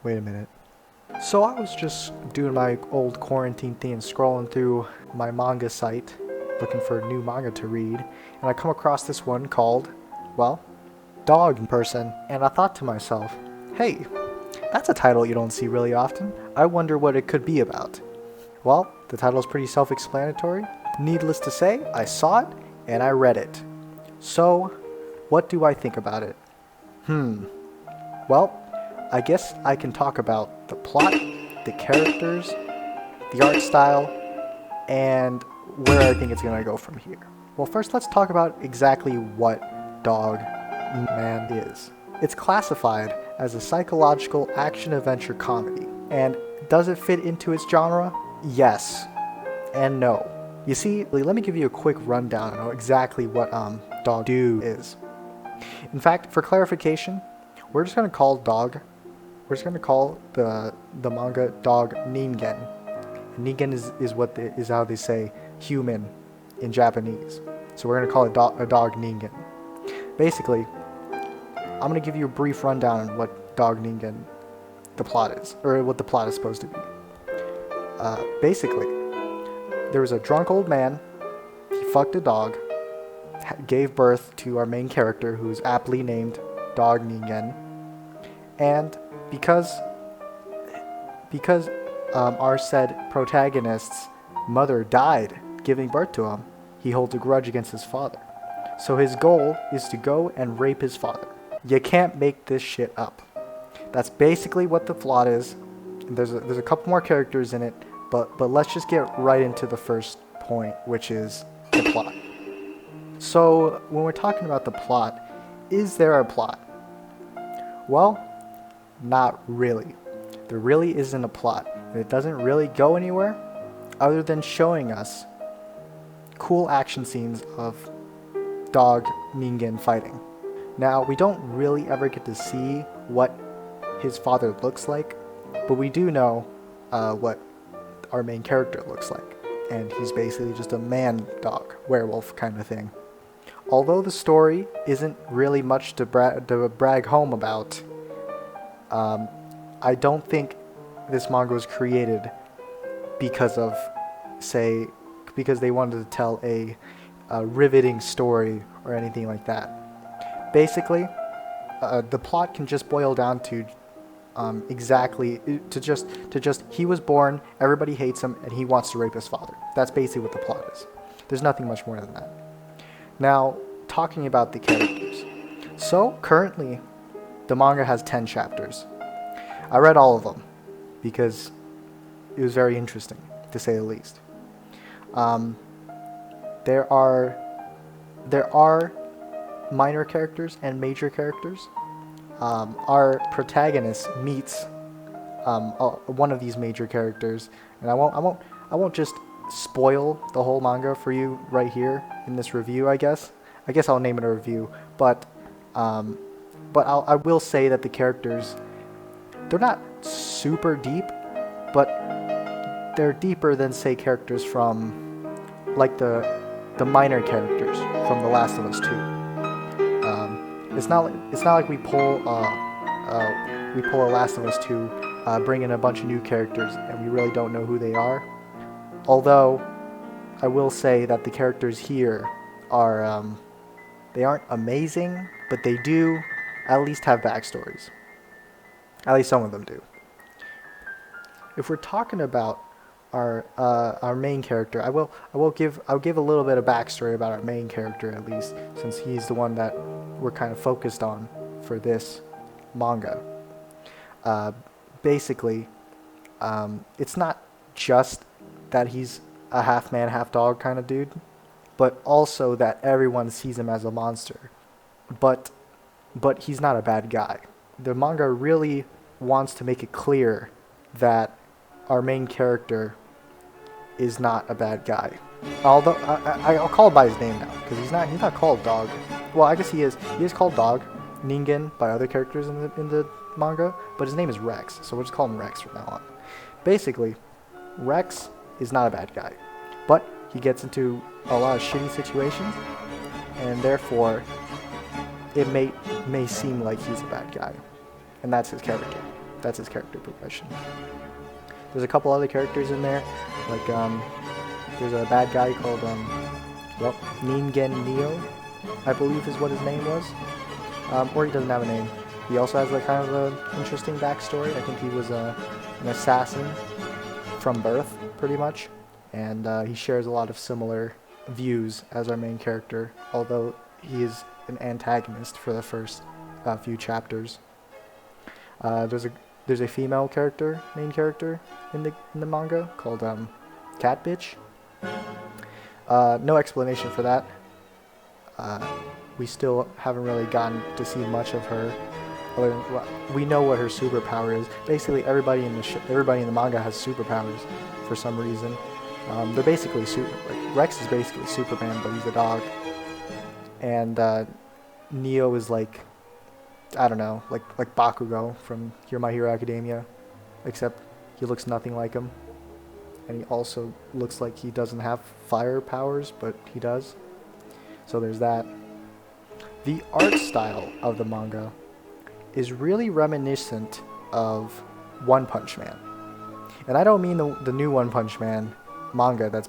Wait a minute. So I was just doing my old quarantine thing and scrolling through my manga site looking for a new manga to read, and I come across this one called, well, Dog Person, and I thought to myself, hey, that's a title you don't see really often. I wonder what it could be about. Well, the title is pretty self-explanatory. Needless to say, I saw it and I read it. So, what do I think about it? Well, I guess I can talk about the plot, the characters, the art style, and where I think it's going to go from here. Well, first let's talk about exactly what Dog Ningen is. It's classified as a psychological action-adventure comedy. And does it fit into its genre? Yes and no. You see, let me give you a quick rundown on exactly what Dog is. In fact, for clarification, we're just going to call the manga Dog Ningen. Ningen is how they say human in Japanese. So we're going to call it a Dog Ningen. Basically, I'm going to give you a brief rundown on what Dog Ningen, the plot is, or what the plot is supposed to be. Basically, there was a drunk old man, he fucked a dog, gave birth to our main character, who's aptly named Dog Ningen, and because our said protagonist's mother died giving birth to him, he holds a grudge against his father. So his goal is to go and rape his father. You can't make this shit up. That's basically what the plot is. There's a couple more characters in it, but let's just get right into the first point, which is the plot. So when we're talking about the plot, is there a plot? Well, not really. There really isn't a plot, and it doesn't really go anywhere other than showing us cool action scenes of Dog Ningen fighting. Now, we don't really ever get to see what his father looks like, but we do know what our main character looks like, and he's basically just a man-dog, werewolf kind of thing. Although the story isn't really much to brag home about, I don't think this manga was created because they wanted to tell a riveting story or anything like that. Basically, the plot can just boil down to he was born, everybody hates him, and he wants to rape his father. That's basically what the plot is. There's nothing much more than that. Now, talking about the characters. So, currently, the manga has 10 chapters. I read all of them because it was very interesting, to say the least. There are minor characters and major characters. Our protagonist meets one of these major characters, and I won't just spoil the whole manga for you right here in this review. I guess I'll name it a review, but I will say that the characters, they're not super deep, but they're deeper than, say, characters from like the minor characters from The Last of Us 2. It's not like we pull a Last of Us 2, bring in a bunch of new characters, and we really don't know who they are. Although, I will say that the characters here are, they aren't amazing, but they do at least have backstories. At least some of them do. If we're talking about our main character, I'll give a little bit of backstory about our main character, at least, since he's the one that we're kind of focused on for this manga. Basically, it's not just that he's a half man, half dog kind of dude, but also that everyone sees him as a monster. But he's not a bad guy. The manga really wants to make it clear that our main character is not a bad guy. Although I'll call him by his name now, because he's not called Dog. Well, I guess he is. He is called Dog Ningen by other characters in the manga, but his name is Rex, so we'll just call him Rex from now on. Basically, Rex is not a bad guy, but he gets into a lot of shitty situations, and therefore it may seem like he's a bad guy, and that's his character. That's his character progression. There's a couple other characters in there, like there's a bad guy called Ningen Neo, I believe is what his name was, or he doesn't have a name. He also has like kind of an interesting backstory. I think he was an assassin from birth, pretty much, and he shares a lot of similar views as our main character, although he is an antagonist for the first few chapters. There's a female character, main character in the manga called Cat Bitch. No explanation for that. We still haven't really gotten to see much of her. We know what her superpower is. Basically, everybody in the manga has superpowers for some reason. They're basically Rex is basically Superman, but he's a dog. And Neo is like, I don't know, like Bakugo from My Hero Academia, except he looks nothing like him. And he also looks like he doesn't have fire powers, but he does. So there's that. The art style of the manga is really reminiscent of One Punch Man. And I don't mean the new One Punch Man manga that's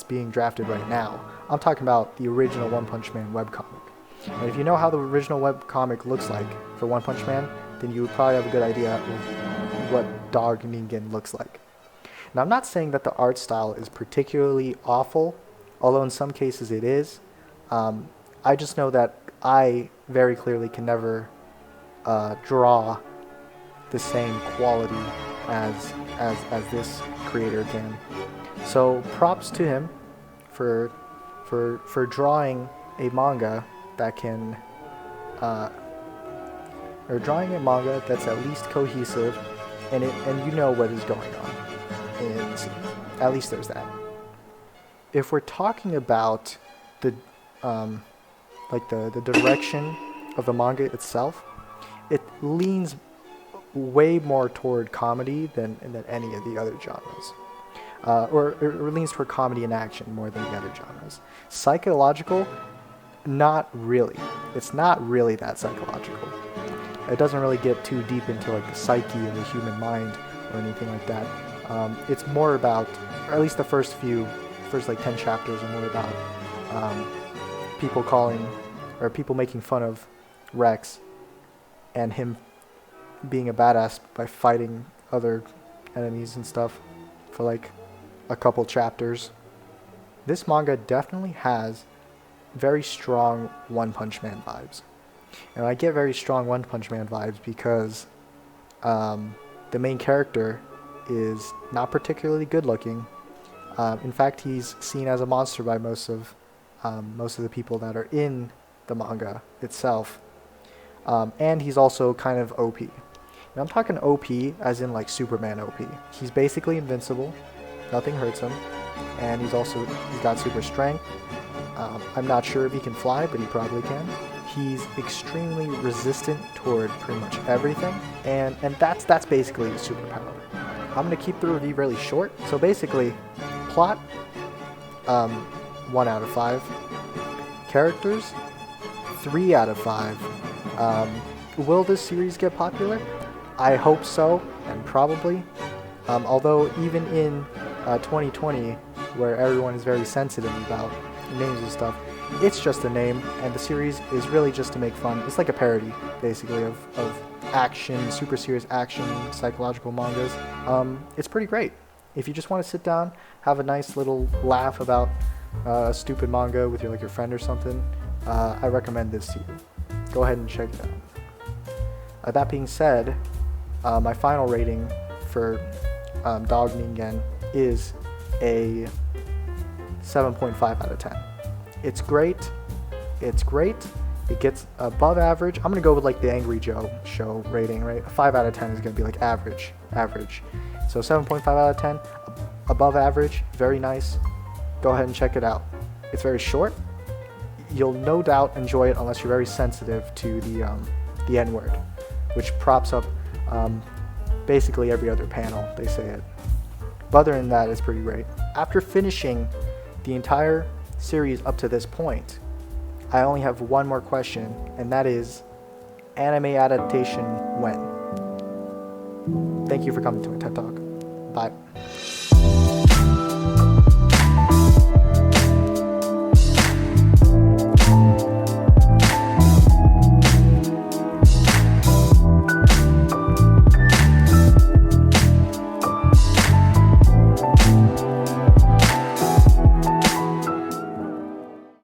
being drafted right now. I'm talking about the original One Punch Man webcomic. And if you know how the original webcomic looks like for One Punch Man, then you would probably have a good idea of what Dog Ningen looks like. Now, I'm not saying that the art style is particularly awful, although in some cases it is. I just know that I very clearly can never draw the same quality as this creator can. So props to him for drawing a manga that can or drawing a manga that's at least cohesive, and you know what is going on. And at least there's that. If we're talking about the direction of the manga itself, it leans way more toward comedy than any of the other genres. Or it leans toward comedy and action more than the other genres. Psychological, not really. It's not really that psychological. It doesn't really get too deep into like the psyche of the human mind or anything like that. It's more about, or at least the first like 10 chapters are more about people making fun of Rex and him being a badass by fighting other enemies and stuff for like a couple chapters. This manga definitely has very strong One Punch Man vibes. And I get very strong One Punch Man vibes because the main character is not particularly good looking. In fact, he's seen as a monster by most of the people that are in the manga itself. And he's also kind of OP. And I'm talking OP as in like Superman OP. He's basically invincible. Nothing hurts him. And he's got super strength. I'm not sure if he can fly, but he probably can. He's extremely resistant toward pretty much everything. And that's basically his superpower. I'm going to keep the review really short. So basically, plot, 1 out of 5. Characters, 3 out of 5. Will this series get popular? I hope so, and probably. Although even in 2020, where everyone is very sensitive about names and stuff, it's just a name, and the series is really just to make fun. It's like a parody, basically, of action, super serious action, psychological mangas. It's pretty great. If you just want to sit down, have a nice little laugh about a stupid manga with your friend or something, I recommend this to you. Go ahead and check it out. That being said, my final rating for Dog Ningen is a 7.5 out of 10. It's great. It gets above average. I'm going to go with like the Angry Joe show rating, right? A 5 out of 10 is going to be like average. So 7.5 out of 10, above average, very nice. Go ahead and check it out. It's very short. You'll no doubt enjoy it unless you're very sensitive to the N-word, which props up basically every other panel, they say it. But other than that, it's pretty great. After finishing the entire series up to this point, I only have one more question, and that is, anime adaptation when? Thank you for coming to my TED Talk. Bye.